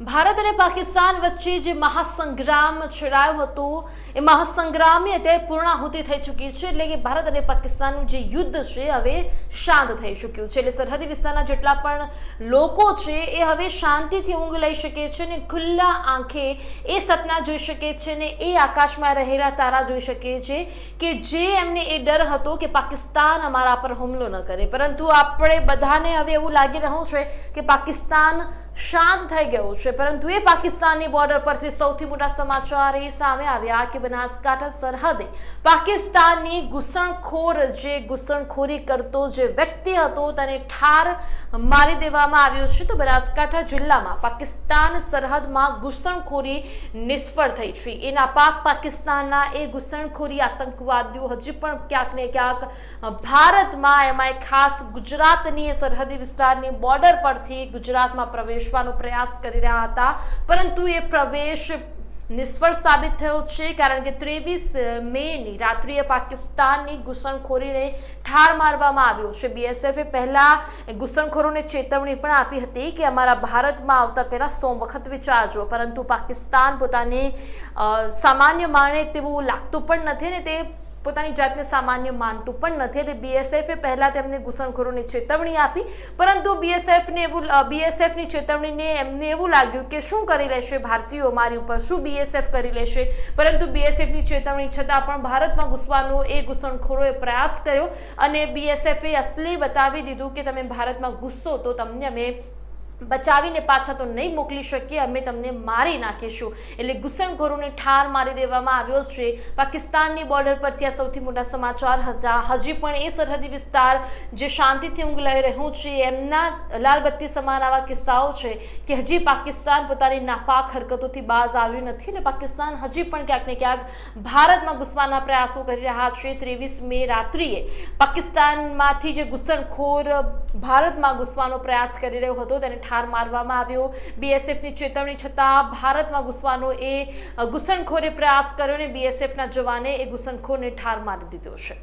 ભારત અને પાકિસ્તાન વચ્ચે જે મહાસંગ્રામ છેડાયો હતો એ મહાસંગ્રામની અત્યારે પૂર્ણાહુતિ થઈ ચૂકી છે। એટલે કે ભારત અને પાકિસ્તાનનું જે યુદ્ધ છે હવે શાંત થઈ ચૂક્યું છે। એટલે સરહદી વિસ્તારના જેટલા પણ લોકો છે એ હવે શાંતિથી ઊંઘ લઈ શકે છે ને ખુલ્લા આંખે એ સપના જોઈ શકે છે ને એ આકાશમાં રહેલા તારા જોઈ શકે છે કે જે એમને એ ડર હતો કે પાકિસ્તાન અમારા પર હુમલો ન કરે, પરંતુ આપણે બધાને હવે એવું લાગી રહ્યું છે કે પાકિસ્તાન શાંત થઈ ગયું છે। પરંતુ એ પાકિસ્તાનની બોર્ડર પરથી સૌથી મોટા સમાચાર એ સામે આવ્યા કે બનાસકાંઠા સરહદે પાકિસ્તાનની ઘૂસણખોર જે ઘૂસણખોરી કરતો જે વ્યક્તિ હતો તેને ઠાર મારી દેવામાં આવ્યો છે। તો બનાસકાંઠા જિલ્લામાં પાકિસ્તાન સરહદમાં ઘૂસણખોરી નિષ્ફળ થઈ છે। એ નાપાક પાકિસ્તાનના એ ઘૂસણખોરી આતંકવાદીઓ હજી પણ ક્યાંક ને ક્યાંક ભારતમાં એમાં ખાસ ગુજરાતની સરહદી વિસ્તારની બોર્ડર પરથી ગુજરાતમાં પ્રવેશવાનો પ્રયાસ કરી રહ્યા હતા, પરંતુ એ પ્રવેશ નિષ્ફળ સાબિત થયો છે। કારણ કે 23 મેની રાત્રિએ પાકિસ્તાનની ઘૂસણખોરીને ઠાર મારવામાં આવ્યો છે। બીએસએફે પહેલા ઘૂસણખોરોને ચેતવણી પણ આપી હતી કે અમારા ભારતમાં આવતા પહેલા 100 વખત વિચારજો, પરંતુ પાકિસ્તાન પોતાને સામાન્ય માને તેવું લાગતું પણ નથી ને તે પોતાની જાતને સામાન્ય માનતું પણ નથી। એટલે બીએસએફે પહેલા તેમને ઘૂસણખોરોની ચેતવણી આપી, પરંતુ બીએસએફની ચેતવણીને એમને એવું લાગ્યું કે શું કરી લેશે ભારતીયો મારી ઉપર, શું બીએસએફ કરી લેશે, પરંતુ બીએસએફની ચેતવણી છતાં પણ ભારતમાં ઘૂસવાનો એ ઘૂસણખોરોએ પ્રયાસ કર્યો અને બીએસએફે અસલી બતાવી દીધું કે તમે ભારતમાં ઘૂસશો તો તમને અમે બચાવીને પાછા તો નહીં મોકલી શકીએ, અમે તમને મારી નાખીશું। એટલે ઘૂસણખોરોને ઠાર મારી દેવામાં આવ્યો છે। પાકિસ્તાનની બોર્ડર પરથી આ સૌથી મોટા સમાચાર હતા। હજી પણ એ સરહદી વિસ્તાર જે શાંતિથી ઊંઘ લઈ રહ્યું છે એમના લાલબત્તી સમાન આવા કિસ્સાઓ છે કે હજી પાકિસ્તાન પોતાની નાપાક હરકતોથી બાજ આવ્યું નથી। એટલે પાકિસ્તાન હજી પણ ક્યાંક ને ક્યાંક ભારતમાં ઘૂસવાના પ્રયાસો કરી રહ્યા છે। 23 મે રાત્રિએ પાકિસ્તાનમાંથી જે ઘૂસણખોર ભારતમાં ઘૂસવાનો પ્રયાસ કરી રહ્યો હતો તેને ઠાર મારવામાં આવ્યો। બીએસએફની ચેતવણી છતાં ભારતમાં ઘૂસવાનો એ ઘૂસણખોરે પ્રયાસ કર્યો અને બીએસએફના જવાને એ ઘૂસણખોરને ઠાર મારી દીધો છે।